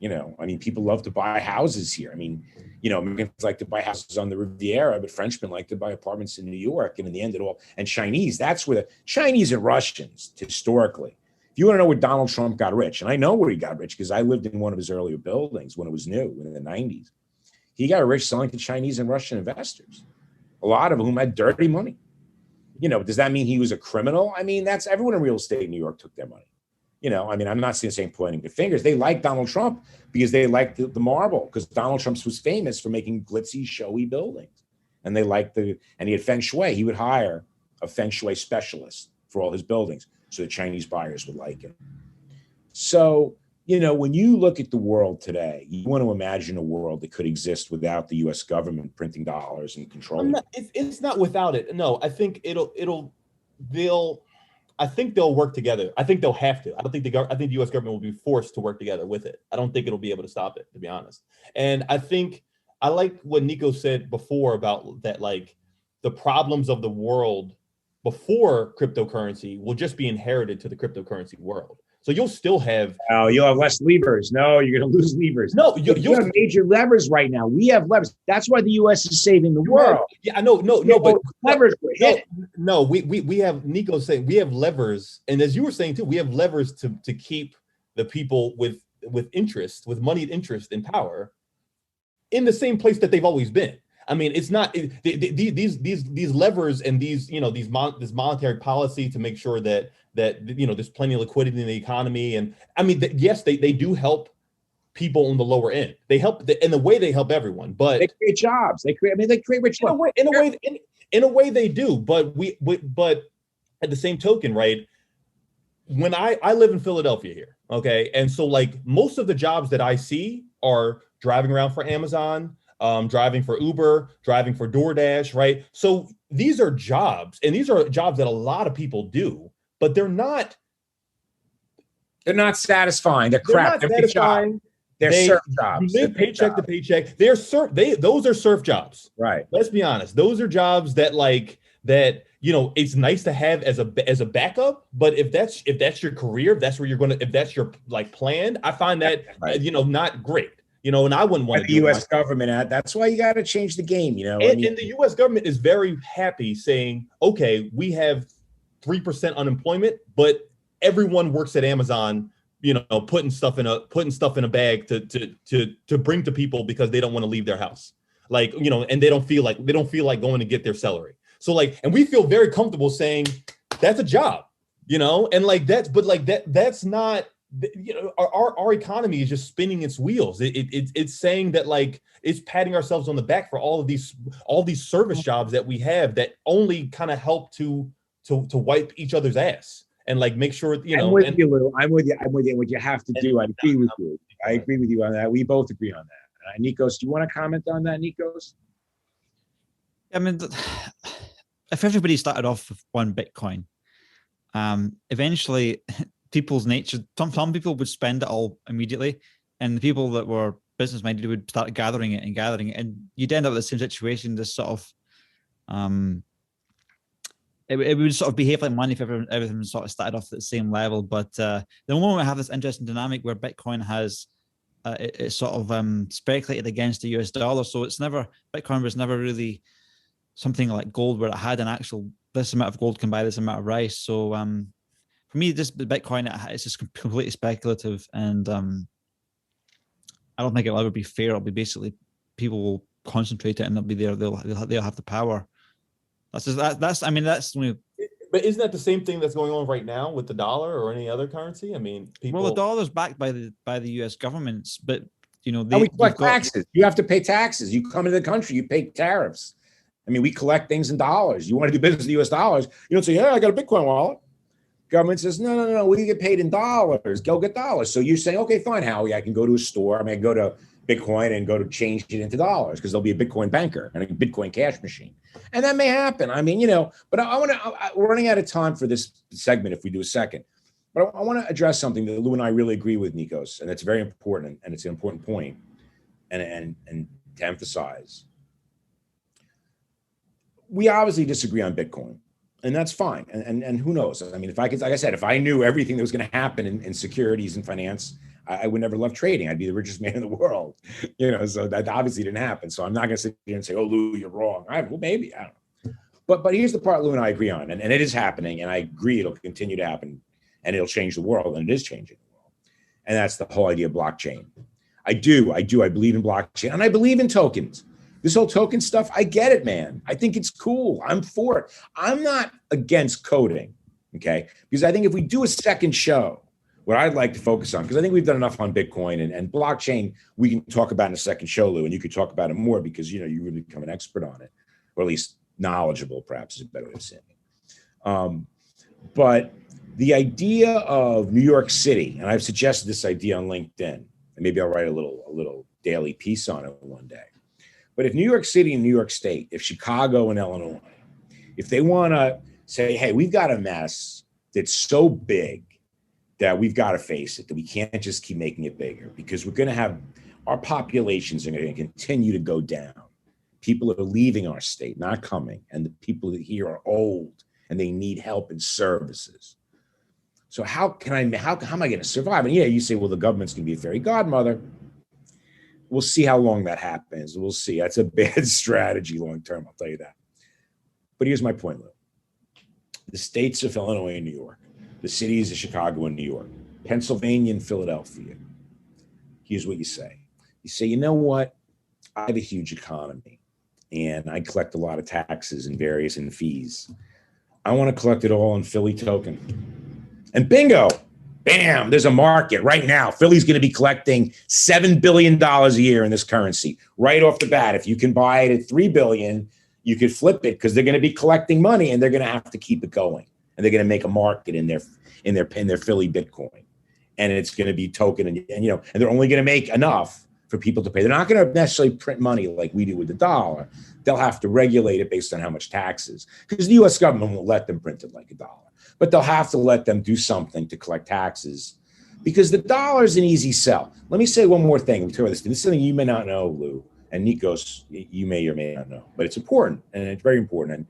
I mean, people love to buy houses here. I mean, Americans like to buy houses on the Riviera, but Frenchmen like to buy apartments in New York. And in the end, and Chinese, that's where the Chinese and Russians historically. If you want to know where Donald Trump got rich, and I know where he got rich because I lived in one of his earlier buildings when it was new in the 90s. He got rich selling to Chinese and Russian investors, a lot of whom had dirty money. Does that mean he was a criminal? I mean, that's everyone in real estate in New York took their money. I mean, I'm not saying pointing the fingers. They liked Donald Trump because they liked the marble, because Donald Trump was famous for making glitzy, showy buildings. And they liked and he had feng shui. He would hire a feng shui specialist for all his buildings so the Chinese buyers would like it. So, when you look at the world today, you want to imagine a world that could exist without the U.S. government printing dollars and controlling. It's not without it. No, I think I think they'll work together. I think they'll have to. I think the U.S. government will be forced to work together with it. I don't think it'll be able to stop it, to be honest. And I think I like what Nico said before about that, like the problems of the world before cryptocurrency will just be inherited to the cryptocurrency world. So you'll still have. Oh, you'll have less levers. No, you're going to lose levers. No, you have major levers right now. We have levers. That's why the U.S. is saving the world. Yeah, I know. No, but levers. No, we have, Nico saying we have levers, and as you were saying too, we have levers to keep the people with interest, with moneyed interest in power, in the same place that they've always been. I mean, it's not these levers and this monetary policy to make sure that there's plenty of liquidity in the economy. And I mean, yes, they do help people on the lower end. They help in the way they help everyone, but they create jobs. They create rich. In a way they do. But but at the same token, right? When I live in Philadelphia here, okay, and so like most of the jobs that I see are driving around for Amazon, driving for Uber, driving for DoorDash, right? So these are jobs, and these are jobs that a lot of people do, but they're not satisfying. They're crap. They're satisfying. They're surf jobs. You live paycheck to paycheck. Those are surf jobs. Right. Let's be honest. Those are jobs that it's nice to have as a backup, but if that's your career, if that's your like plan, I find that not great. And I wouldn't want the U.S. government. That's why you got to change the game. And the U.S. government is very happy saying, okay, we have 3% unemployment, but everyone works at Amazon, putting stuff in a bag to bring to people because they don't want to leave their house, and they don't feel like going to get their salary. So and we feel very comfortable saying that's a job, and that's not. Our economy is just spinning its wheels. It's saying that it's patting ourselves on the back for all these service jobs that we have that only kind of help to wipe each other's ass and make sure I'm with you, Lou. I'm with you. What you have to do, I agree with you. I agree with you on that. We both agree on that. Nikos, do you want to comment on that, Nikos? I mean, if everybody started off with one Bitcoin, eventually people's nature, some people would spend it all immediately, and the people that were business minded would start gathering it, and you'd end up in the same situation. This sort of, it would sort of behave like money if everything sort of started off at the same level. But the moment we have this interesting dynamic where Bitcoin has, it's sort of speculated against the US dollar, so Bitcoin was never really something like gold where it had an actual, this amount of gold can buy this amount of rice. So for me, this Bitcoin, it's just completely speculative, and I don't think it'll ever be fair. It'll be basically people will concentrate it and they'll be there. They'll have the power. That's only. But isn't that the same thing that's going on right now with the dollar or any other currency? I mean, the dollar's backed by the U.S. governments, but we collect taxes. You have to pay taxes. You come into the country, you pay tariffs. I mean, we collect things in dollars. You want to do business in the U.S. dollars. You don't say, "Yeah, I got a Bitcoin wallet." Government says, no, we get paid in dollars. Go get dollars. So you're saying, okay, fine, Howie, I can go to a store. I go to Bitcoin and go to change it into dollars because there'll be a Bitcoin banker and a Bitcoin cash machine. And that may happen. I mean, but we're running out of time for this segment if we do a second. But I want to address something that Lou and I really agree with, Nikos, and it's very important, and it's an important point, and to emphasize. We obviously disagree on Bitcoin. And that's fine. And who knows? I mean, if I could, like I said, if I knew everything that was going to happen in securities and finance, I would never love trading. I'd be the richest man in the world, so that obviously didn't happen. So I'm not going to sit here and say, oh, Lou, you're wrong. Well, maybe, I don't know. But here's the part Lou and I agree on, and it is happening, and I agree it'll continue to happen, and it'll change the world, and it is changing the world. And that's the whole idea of blockchain. I believe in blockchain, and I believe in tokens. This whole token stuff, I get it, man. I think it's cool. I'm for it. I'm not against coding, okay? Because I think if we do a second show, what I'd like to focus on, because I think we've done enough on Bitcoin and blockchain, we can talk about in a second show, Lou, and you could talk about it more because, you really become an expert on it, or at least knowledgeable, perhaps is a better way of saying it. But the idea of New York City, and I've suggested this idea on LinkedIn, and maybe I'll write a little daily piece on it one day. But if New York City and New York State, if Chicago and Illinois, if they want to say, hey, we've got a mess that's so big that we've got to face it, that we can't just keep making it bigger, because we're going to have, our populations are going to continue to go down. People are leaving our state, not coming. And the people here are old and they need help and services. So how am I going to survive? And yeah, you say, well, the government's going to be a fairy godmother. We'll see how long that happens. We'll see. That's a bad strategy long term, I'll tell you that. But here's my point, Lou. The states of Illinois and New York, the cities of Chicago and New York, Pennsylvania and Philadelphia, here's what you say. You say, you know what? I have a huge economy and I collect a lot of taxes and fees. I want to collect it all in Philly token. And bingo! Bam, there's a market right now. Philly's going to be collecting $7 billion a year in this currency right off the bat. If you can buy it at $3 billion, you could flip it because they're going to be collecting money and they're going to have to keep it going. And they're going to make a market in their Philly Bitcoin. And it's going to be token and they're only going to make enough for people to pay. They're not going to necessarily print money like we do with the dollar. They'll have to regulate it based on how much taxes, because the US government won't let them print it like a dollar. But they'll have to let them do something to collect taxes, because the dollar is an easy sell. Let me say one more thing. This is something you may not know, Lou, and Nikos, you may or may not know, but it's important, and it's very important.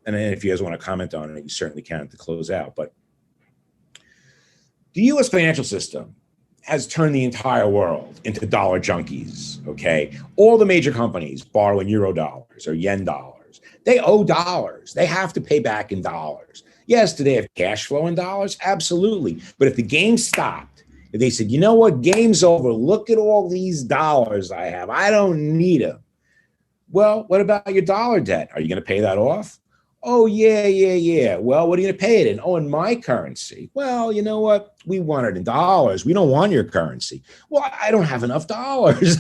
And if you guys want to comment on it, you certainly can to close out. But the U.S. financial system has turned the entire world into dollar junkies, okay? All the major companies borrow in euro dollars or yen dollars. They owe dollars. They have to pay back in dollars. Yes, do they have cash flow in dollars? Absolutely. But if the game stopped, if they said, you know what, game's over, look at all these dollars I have, I don't need them. Well, what about your dollar debt? Are you going to pay that off? Oh, yeah. Well, what are you going to pay it in? Oh, in my currency. Well, you know what? We want it in dollars. We don't want your currency. Well, I don't have enough dollars.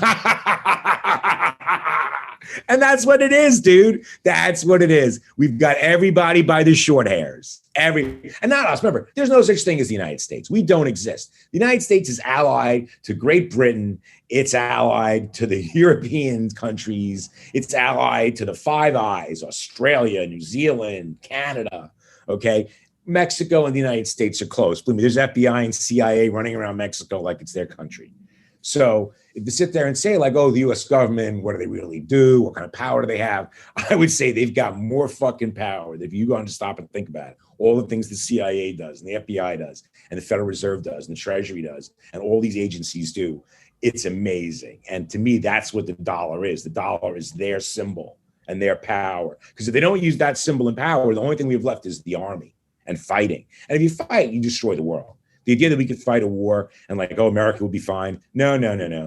And that's what it is, dude. That's what it is. We've got everybody by the short hairs. And not us. Remember, there's no such thing as the United States. We don't exist. The United States is allied to Great Britain. It's allied to the European countries. It's allied to the Five Eyes, Australia, New Zealand, Canada. Okay. Mexico and the United States are close. Believe me, there's FBI and CIA running around Mexico like it's their country. So if you sit there and say like, oh, the US government, what do they really do? What kind of power do they have? I would say they've got more fucking power. If you go on to stop and think about it, all the things the CIA does and the FBI does and the Federal Reserve does and the Treasury does and all these agencies do, it's amazing. And to me, that's what the dollar is. The dollar is their symbol and their power. Because if they don't use that symbol and power, the only thing we have left is the army and fighting. And if you fight, you destroy the world. The idea that we could fight a war and like, oh, America would be fine. No.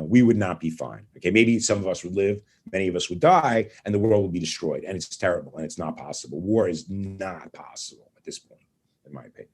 We would not be fine. Okay, maybe some of us would live, many of us would die, and the world would be destroyed. And it's terrible, and it's not possible. War is not possible at this point, in my opinion.